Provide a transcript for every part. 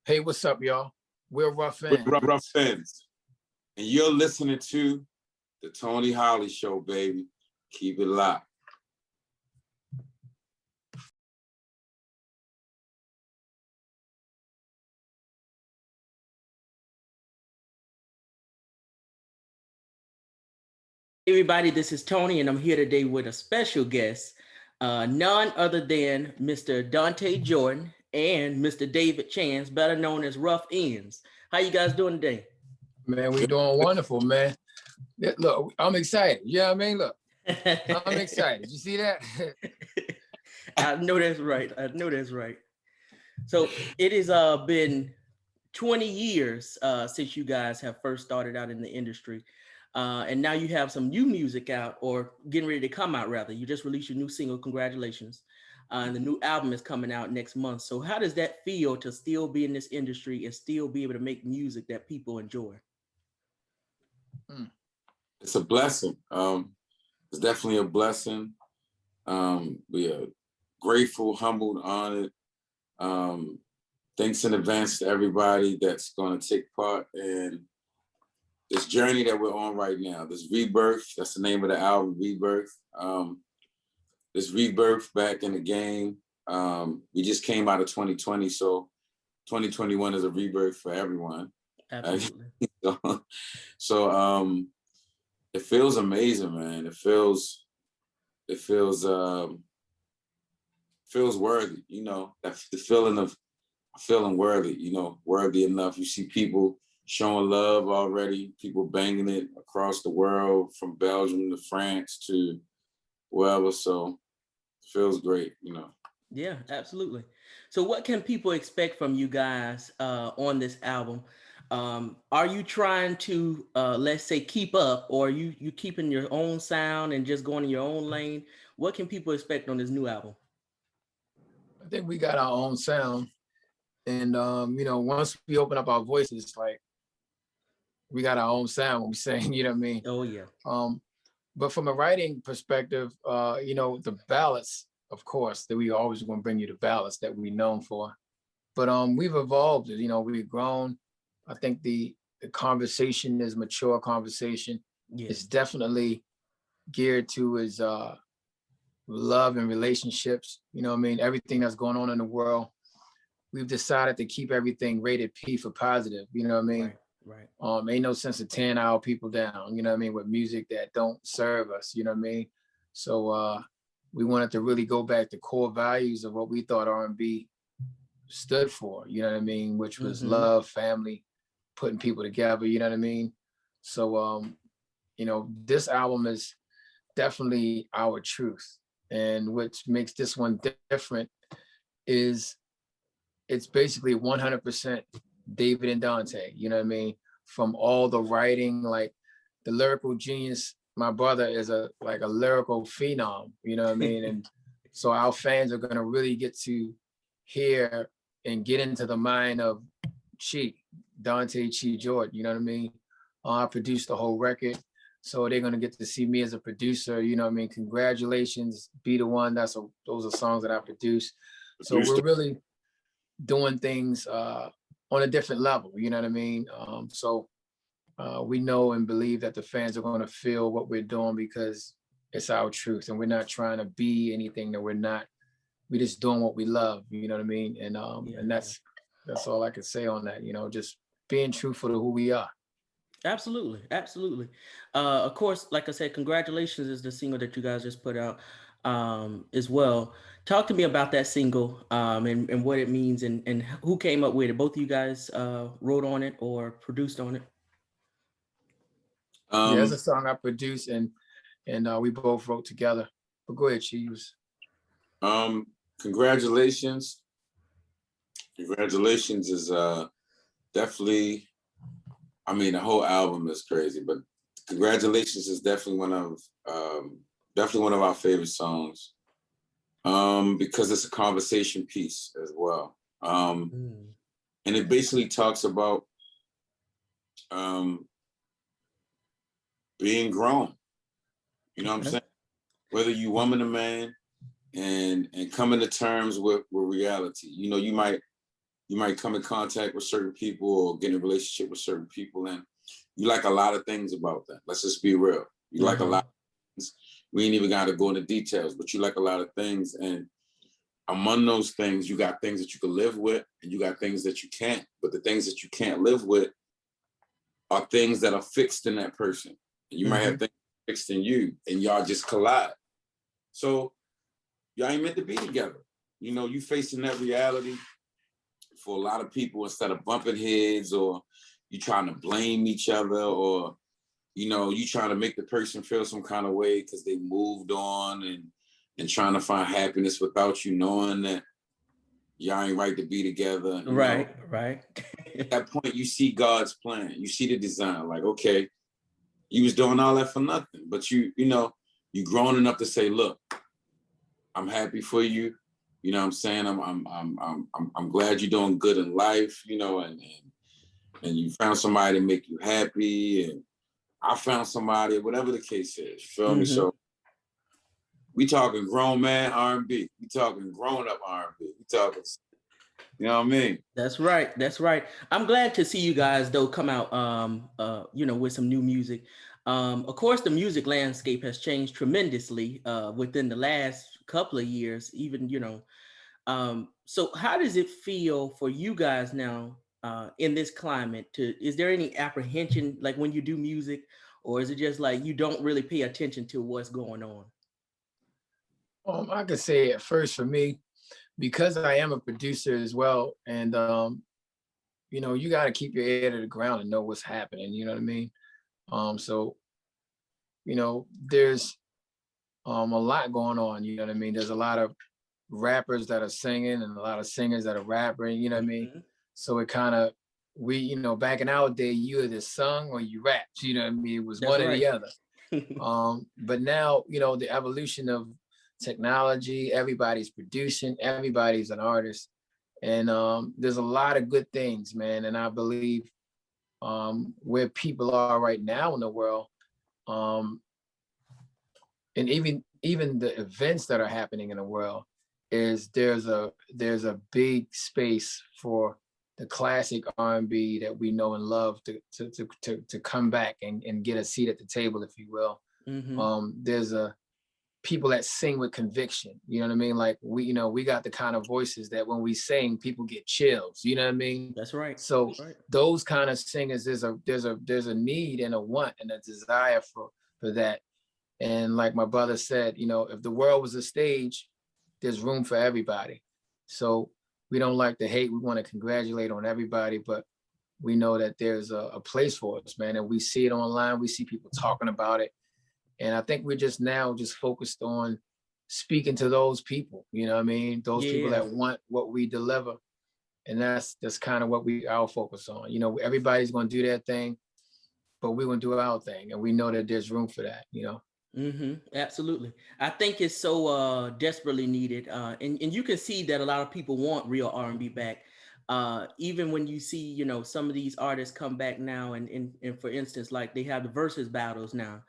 Hey, what's up, y'all? We're Ruff Endz. We're Ruff Endz. And you're listening to the Tony Holley Show, baby. Keep it locked. Hey everybody, this is Tony, and I'm here today with a special guest, none other than Mr. Dante Jordan and Mr. David Chance, better known as Ruff Endz. How you guys doing today? Man, we're doing wonderful, man. Look, I'm excited. You know what I mean? Look, I'm excited. You see that? I know that's right. I know that's right. So it has been 20 years since you guys have first started out in the industry. And now you have some new music out, or getting ready to come out, rather. You just released your new single, congratulations. And the new album is coming out next month. So how does that feel to still be in this industry and still be able to make music that people enjoy? It's a blessing. It's definitely a blessing. We are grateful, humbled, honored. Thanks in advance to everybody that's going to take part in this journey that we're on right now. This rebirth, that's the name of the album, Rebirth. This rebirth back in the game. We just came out of 2020, so 2021 is a rebirth for everyone. Absolutely. So it feels amazing, man. It feels worthy, you know. That's the feeling of feeling worthy, you know, worthy enough. You see people showing love already, people banging it across the world, from Belgium to France to wherever. So it feels great, you know. Yeah, absolutely. So what can people expect from you guys on this album? Are you trying to, let's say, keep up, or are you keeping your own sound and just going in your own lane? What can people expect on this new album? I think we got our own sound. And, you know, once we open up our voices, like, we got our own sound when we sing, you know what I mean? Oh, yeah. But from a writing perspective, you know, the ballads, of course, that we always going to bring you the ballads that we're known for. But we've evolved, you know, we've grown. I think the conversation is mature conversation. Yeah. It's definitely geared to his love and relationships. You know what I mean? Everything that's going on in the world. We've decided to keep everything rated P for positive. You know what I mean? Right. Ain't no sense of tearing our people down, you know what I mean, with music that don't serve us, you know what I mean? So we wanted to really go back to core values of what we thought R&B stood for, you know what I mean, which was love, family, putting people together, you know what I mean? So, you know, this album is definitely our truth. And what makes this one different is it's basically 100% David and Dante, you know what I mean? From all the writing, like the lyrical genius, my brother is like a lyrical phenom, you know what I mean? And so our fans are gonna really get to hear and get into the mind of Dante Jordan, you know what I mean? I produced the whole record. So they're gonna get to see me as a producer, you know what I mean? Congratulations, Be the One, those are songs that I produced. So we're really doing things on a different level, you know what I mean? So we know and believe that the fans are going to feel what we're doing because it's our truth, and we're not trying to be anything that we're not. We're just doing what we love, you know what I mean? And and that's all I can say on that, you know, just being truthful to who we are. Absolutely, absolutely. Of course, like I said, congratulations is the single that you guys just put out as well. Talk to me about that single and what it means and who came up with it. Both of you guys wrote on it or produced on it? Yeah, it's a song I produced and we both wrote together. But go ahead, Chiefs. Congratulations. Congratulations is definitely, I mean, the whole album is crazy, but Congratulations is definitely one of our favorite songs. Because it's a conversation piece as well. And it basically talks about being grown. You know what I'm saying? Whether you woman or man, and coming to terms with reality. You know, you might you might come in contact with certain people or get in a relationship with certain people, and you like a lot of things about that. Let's just be real. You like a lot of things. We ain't even got to go into details, but you like a lot of things. And among those things, you got things that you can live with and you got things that you can't. But the things that you can't live with are things that are fixed in that person. And you might have things fixed in you, and y'all just collide. So y'all ain't meant to be together. You know, you facing that reality. For a lot of people, instead of bumping heads or you trying to blame each other, or, you know, you trying to make the person feel some kind of way because they moved on and trying to find happiness without you knowing that y'all ain't right to be together. Right. At that point, you see God's plan. You see the design. Like, okay, you was doing all that for nothing, but you know, you grown enough to say, look, I'm happy for you. You know what I'm saying? I'm glad you're doing good in life, you know, and you found somebody to make you happy, and I found somebody, whatever the case is, you feel me? So we talking grown man R&B. We talking grown up R&B. We talking, you know what I mean? That's right. That's right. I'm glad to see you guys though come out, you know, with some new music. Of course, the music landscape has changed tremendously within the last couple of years, even, you know. So how does it feel for you guys now in this climate? Is there any apprehension like when you do music, or is it just like you don't really pay attention to what's going on? I could say at first for me, because I am a producer as well, and you know, you got to keep your ear to the ground and know what's happening. You know what I mean? So, you know, there's a lot going on. You know what I mean? There's a lot of rappers that are singing and a lot of singers that are rapping. You know what I mean? So it kind of, you know, back in our day, you either sung or you rapped. You know what I mean? It was That's one or right. the other. But now, you know, the evolution of technology, everybody's producing, everybody's an artist, and there's a lot of good things, man. And I believe where people are right now in the world, and even the events that are happening in the world, is there's a big space for the classic R&B that we know and love to come back and get a seat at the table, if you will. There's people that sing with conviction, you know what I mean? Like we got the kind of voices that when we sing, people get chills, you know what I mean? That's right. So That's right. those kind of singers, there's a need and a want and a desire for that. And like my brother said, you know, if the world was a stage, there's room for everybody. So we don't like to hate, we want to congratulate on everybody, but we know that there's a place for us, man. And we see it online, we see people talking about it. And I think we're just focused on speaking to those people, you know what I mean? Those people that want what we deliver. And that's kind of what our focus on. You know, everybody's going to do their thing, but we're going to do our thing. And we know that there's room for that, you know? Absolutely. I think it's so desperately needed. And you can see that a lot of people want real R&B back. Even when you see, you know, some of these artists come back now and for instance, like they have the Verzuz battles now.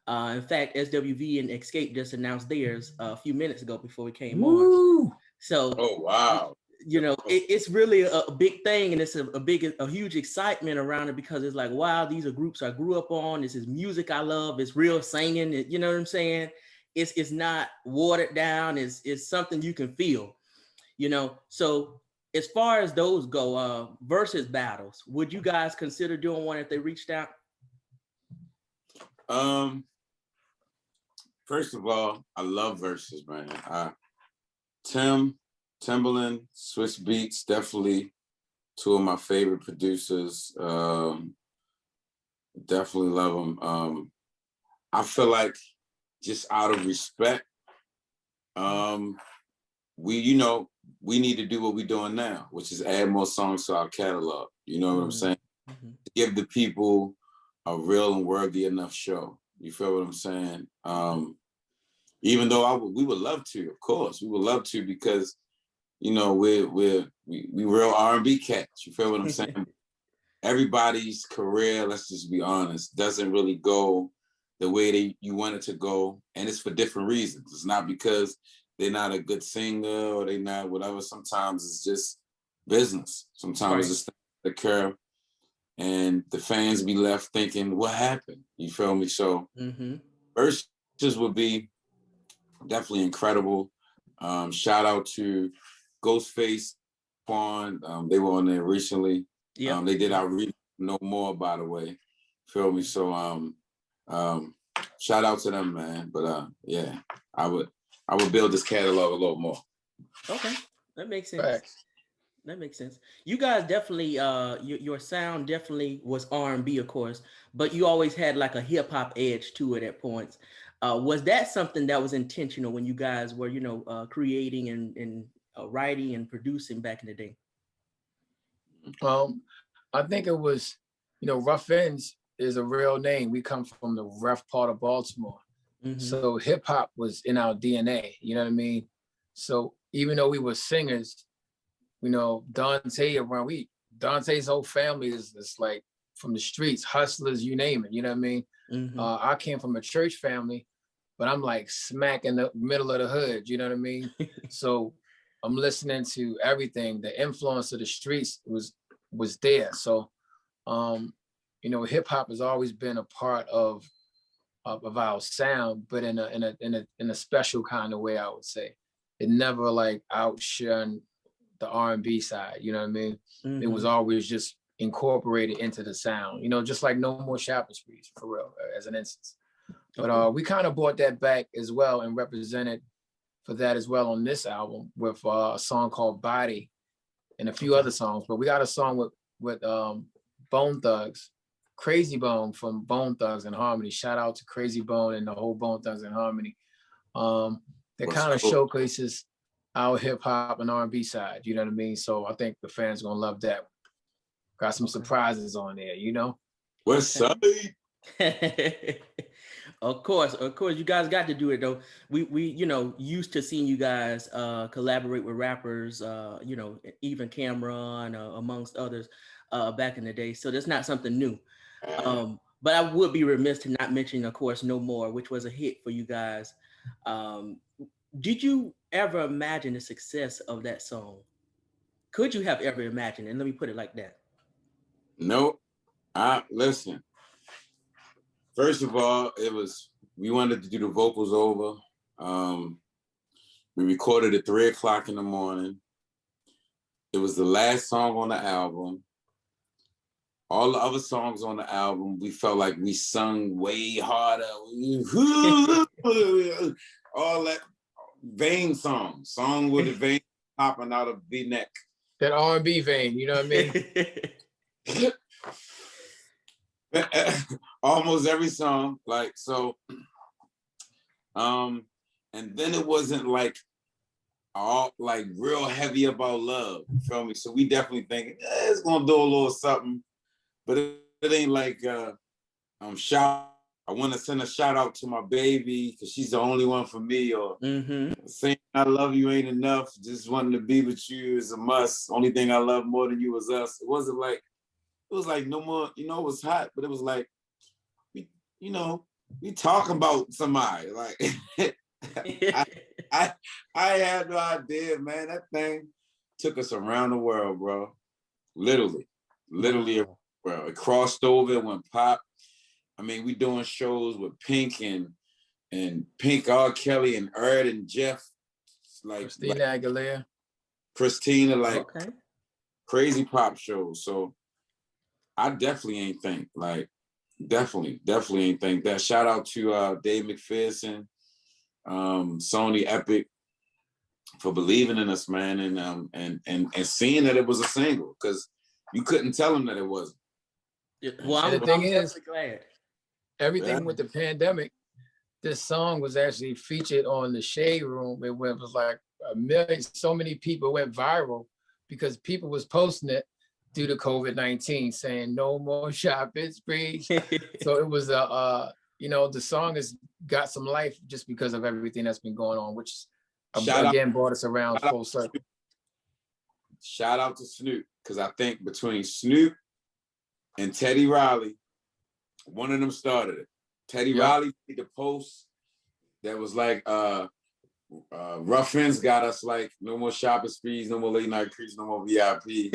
In fact, SWV and Escape just announced theirs a few minutes ago before we came on. So, oh wow, you know, it's really a big thing, and it's a huge excitement around it because it's like, wow, these are groups I grew up on. This is music I love. It's real singing. You know what I'm saying? It's not watered down. It's something you can feel. You know, so as far as those go, versus battles, would you guys consider doing one if they reached out? First of all, I love Verzuz, man. Timbaland, Swiss Beats, definitely two of my favorite producers. Definitely love them. I feel like just out of respect, we need to do what we're doing now, which is add more songs to our catalog. You know what I'm saying? To give the people a real and worthy enough show. You feel what I'm saying? Even though we would love to, of course, we would love to, because, you know, we real R&B cats. You feel what I'm saying? Everybody's career, let's just be honest, doesn't really go the way you want it to go, and it's for different reasons. It's not because they're not a good singer or they not whatever. Sometimes it's just business. Sometimes Right. it's occur, and the fans be left thinking, "What happened?" You feel me? So Verzuz would be definitely incredible. Shout out to Ghostface, Quan. They were on there recently. Yeah. They did our read No More, by the way. Feel me? So shout out to them, man. But yeah, I would build this catalog a little more. Okay, that makes sense. Facts. That makes sense. You guys definitely, your sound definitely was R&B, of course, but you always had like a hip hop edge to it at points. Was that something that was intentional when you guys were, creating and writing and producing back in the day? I think it was, Ruff Endz is a real name. We come from the rough part of Baltimore. So hip hop was in our DNA, you know what I mean? So even though we were singers, Dante Dante's whole family is like from the streets, hustlers, you name it, you know what I mean? I came from a church family, but I'm like smack in the middle of the hood, you know what I mean? So I'm listening to everything. The influence of the streets was there. So hip hop has always been a part of our sound, but in a special kind of way, I would say. It never like outshone the R&B side, you know what I mean? It was always just incorporated into the sound, just like No More Shopping Sprees, for real, as an instance. But we kind of brought that back as well and represented for that as well on this album with a song called Body and a few other songs. But we got a song with Bone Thugs, Crazy Bone from Bone Thugs and Harmony. Shout out to Crazy Bone and the whole Bone Thugs and Harmony. That kind of showcases our hip hop and R&B side, you know what I mean? So I think the fans are gonna love that. Got some surprises on there, West Side. Of course, you guys got to do it though. We used to seeing you guys collaborate with rappers, even Cameron, amongst others, back in the day. So that's not something new. But I would be remiss to not mention, of course, No More, which was a hit for you guys. Did you ever imagine the success of that song? Could you have ever imagined? And let me put it like that. No, listen. First of all, we wanted to do the vocals over. We recorded at 3:00 in the morning. It was the last song on the album. All the other songs on the album, we felt like we sung way harder. All that vein song with the vein popping out of V-neck. That R&B vein, you know what I mean? Almost every song, like so. And then it wasn't like all like real heavy about love. You feel me? So we definitely thinking it's gonna do a little something, but it ain't like I want to send a shout out to my baby because she's the only one for me, or saying I love you ain't enough. Just wanting to be with you is a must. Only thing I love more than you is us. It wasn't like, it was like no more, it was hot, but it was like, we talking about somebody. Like I had no idea, man. That thing took us around the world, bro. Literally around the world. It crossed over, it went pop. I mean, we doing shows with Pink and Pink, R. Kelly, and Erd and Jeff, like Christina Aguilera. Christina, like crazy pop shows. So I definitely ain't think like, definitely ain't think that. Shout out to Dave McPherson, Sony Epic for believing in us, man, and seeing that it was a single, because you couldn't tell them that it wasn't. Well, I'm definitely glad. Everything with the pandemic, this song was actually featured on the Shade Room. It was like so many people went viral because people was posting it due to COVID-19, saying no more shopping sprees. So it was the song has got some life just because of everything that's been going on, which again brought us around full circle. Shout out to Snoop, because I think between Snoop and Teddy Riley, one of them started it. Teddy Riley made the post that was like, Ruff Endz got us like no more shopping sprees, no more late night creeps, no more VIP,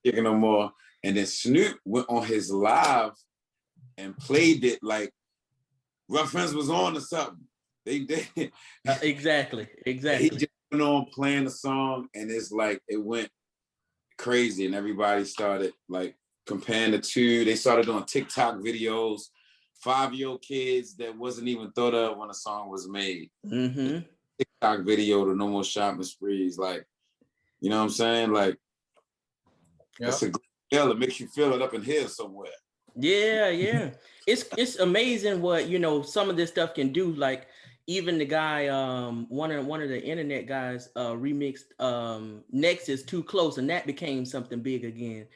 kicking no more. And then Snoop went on his live and played it like Ruff Endz was on or something. They did. Exactly. He just went on playing the song, and it's like it went crazy, and everybody started like comparing the two. They started doing TikTok videos, 5-year-old kids that wasn't even thought of when a song was made. Mm-hmm. TikTok video to No More Shopping Sprees, like, you know what I'm saying? Like, it's a good feel. It makes you feel it up in here somewhere. Yeah. It's amazing what, you know, some of this stuff can do. Like even the guy, one of the internet guys remixed Next Is Too Close, and that became something big again.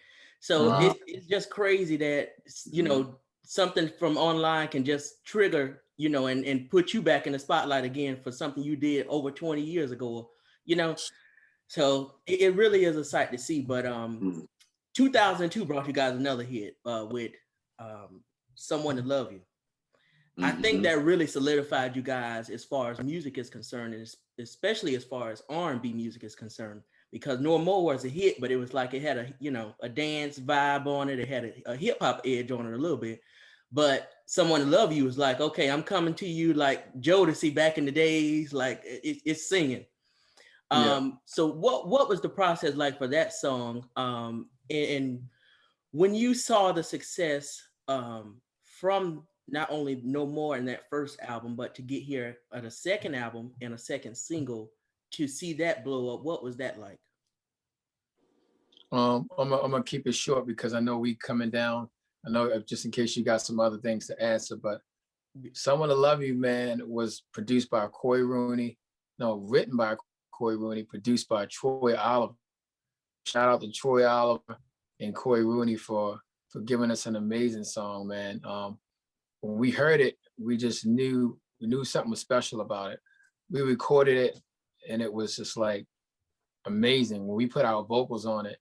So it's just crazy that, you know, something from online can just trigger, you know, and put you back in the spotlight again for something you did over 20 years ago, you know. So it really is a sight to see. But 2002 brought you guys another hit with Someone to Love You. I think that really solidified you guys as far as music is concerned, and especially as far as R&B music is concerned, because No More was a hit, but it was like it had a, you know, a dance vibe on it. It had a hip hop edge on it a little bit. But Someone to Love You was like, okay, I'm coming to you like Jodeci back in the days, like it's singing. So what was the process like for that song? And when you saw the success from not only No More in that first album, but to get here at a second album and a second single, to see that blow up, what was that like? I'm gonna keep it short because I know we coming down. I know just in case you got some other things to answer, but Someone to Love You, man, was produced by Coy Rooney. No, written by Coy Rooney, produced by Troy Oliver. Shout out to Troy Oliver and Coy Rooney for giving us an amazing song, man. When we heard it, we just knew something was special about it. We recorded it, and it was just like amazing when we put our vocals on it,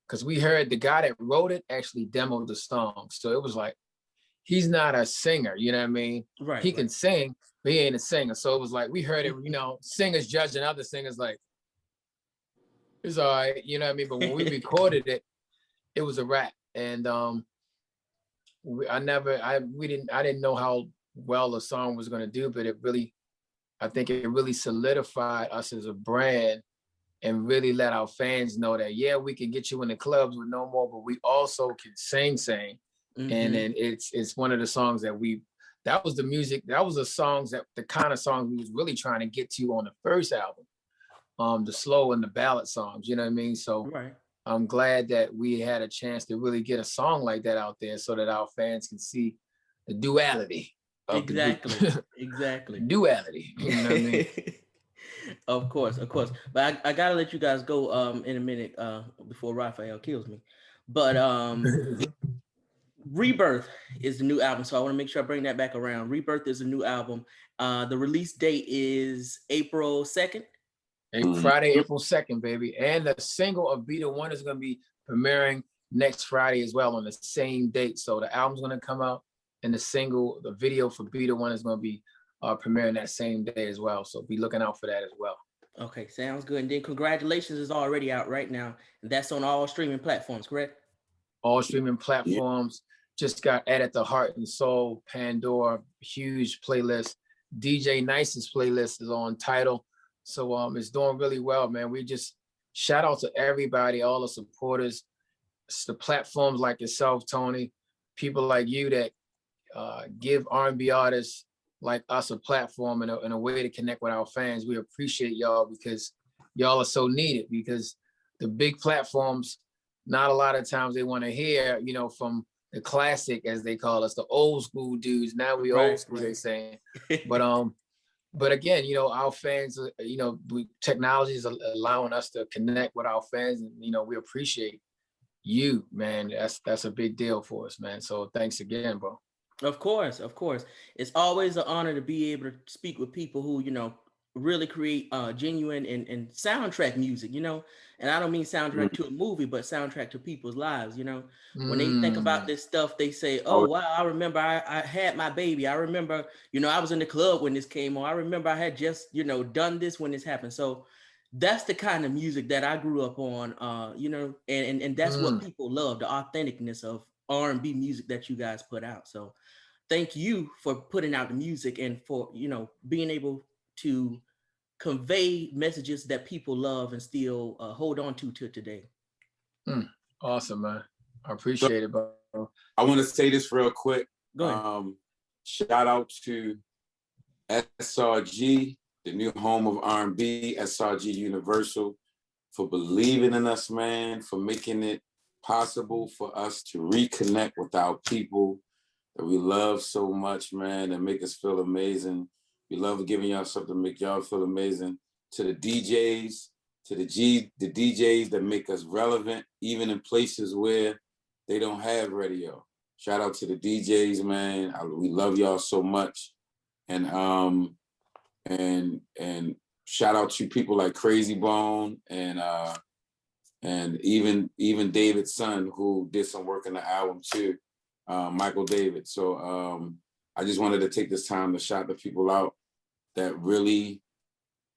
because we heard the guy that wrote it actually demoed the song. So it was like, he's not a singer, you know what I mean? Right. He can sing, but he ain't a singer. So it was like, we heard it, you know, singers judging other singers like, it's all right, you know what I mean? But when we recorded it, it was a rap. And I didn't know how well the song was going to do, but I think it really solidified us as a brand and really let our fans know that, yeah, we can get you in the clubs with No More, but we also can sing. And then it's one of the songs that was the music, that was the songs that the kind of songs we was really trying to get to on the first album, the slow and the ballad songs, you know what I mean? So I'm glad that we had a chance to really get a song like that out there so that our fans can see the duality of exactly. Duality, you know what I mean? Of course. But I gotta let you guys go in a minute before Raphael kills me. But Rebirth is the new album, so I want to make sure I bring that back around. Rebirth is a new album. The release date is April 2nd. Friday, April 2nd, baby. And the single of Be the One is going to be premiering next Friday as well on the same date. So the album's going to come out, and the video for Be the One is going to be premiering that same day as well. So be looking out for that as well. Okay, sounds good. And then Congratulations is already out right now. That's on all streaming platforms, correct? All streaming platforms. Just got added to Heart and Soul, Pandora, huge playlist. DJ Nice's playlist is on Tidal. So it's doing really well, man. We just shout out to everybody, all the supporters, it's the platforms like yourself, Tony, people like you that give R&B artists like us a platform and a way to connect with our fans. We appreciate y'all because y'all are so needed, because the big platforms, not a lot of times they want to hear, you know, from the classic, as they call us, the old school dudes. Now we old school, they saying. But again, you know, our fans, you know, technology is allowing us to connect with our fans, and you know, we appreciate you, man. That's a big deal for us, man. So thanks again, bro. Of course. It's always an honor to be able to speak with people who, you know, really create genuine and soundtrack music, you know. And I don't mean soundtrack to a movie, but soundtrack to people's lives, you know. When they think about this stuff, they say, oh, wow, I remember I had my baby. I remember, you know, I was in the club when this came on. I remember I had just, you know, done this when this happened. So that's the kind of music that I grew up on, you know, and that's what people love, the authenticness of R&B music that you guys put out. So thank you for putting out the music and for, you know, being able to convey messages that people love and still hold on to today. Awesome, man. I appreciate it, bro. I want to say this real quick. Go ahead. Shout out to SRG, the new home of R&B, SRG Universal, for believing in us, man, for making it possible for us to reconnect with our people that we love so much, man, and make us feel amazing. We love giving y'all something to make y'all feel amazing. To the DJs, to the DJs that make us relevant, even in places where they don't have radio. Shout out to the DJs, man. We love y'all so much. And shout out to people like Crazy Bone and even David's son, who did some work in the album too, Michael David. So I just wanted to take this time to shout the people out that really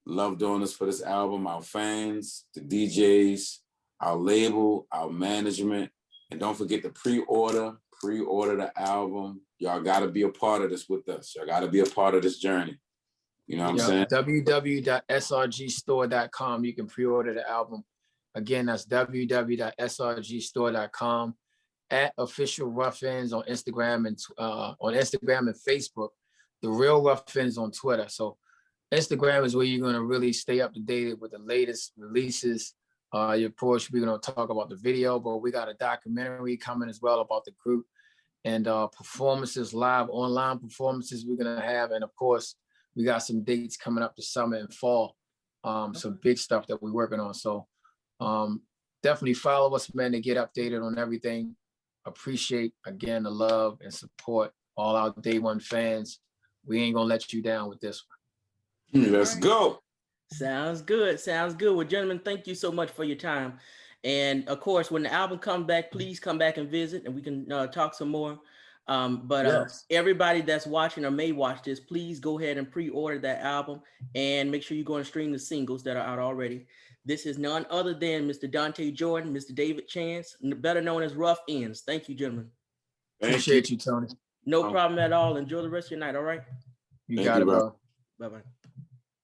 loved on us for this album, our fans, the DJs, our label, our management. And don't forget to pre-order the album. Y'all gotta be a part of this with us. Y'all gotta be a part of this journey. You know what I'm saying? www.srgstore.com. You can pre-order the album. Again, that's www.srgstore.com. At official Ruff Endz on Instagram and Facebook. The real Ruff Endz on Twitter. So Instagram is where you're going to really stay up to date with the latest releases. Of course, we're going to talk about the video, but we got a documentary coming as well about the group and performances, live online performances we're going to have. And of course, we got some dates coming up this summer and fall. Some big stuff that we're working on. So definitely follow us, man, to get updated on everything. Appreciate, again, the love and support, all our day one fans. We ain't gonna let you down with this one. Let's go. Sounds good. Sounds good. Well, gentlemen, thank you so much for your time. And of course, when the album comes back, please come back and visit and we can talk some more. Yes. Everybody that's watching or may watch this, please go ahead and pre-order that album and make sure you go and stream the singles that are out already. This is none other than Mr. Dante Jordan, Mr. David Chance, better known as Ruff Endz. Thank you, gentlemen. Appreciate you, Tony. No problem at all. Enjoy the rest of your night, all right? You got it, bro. Bye-bye.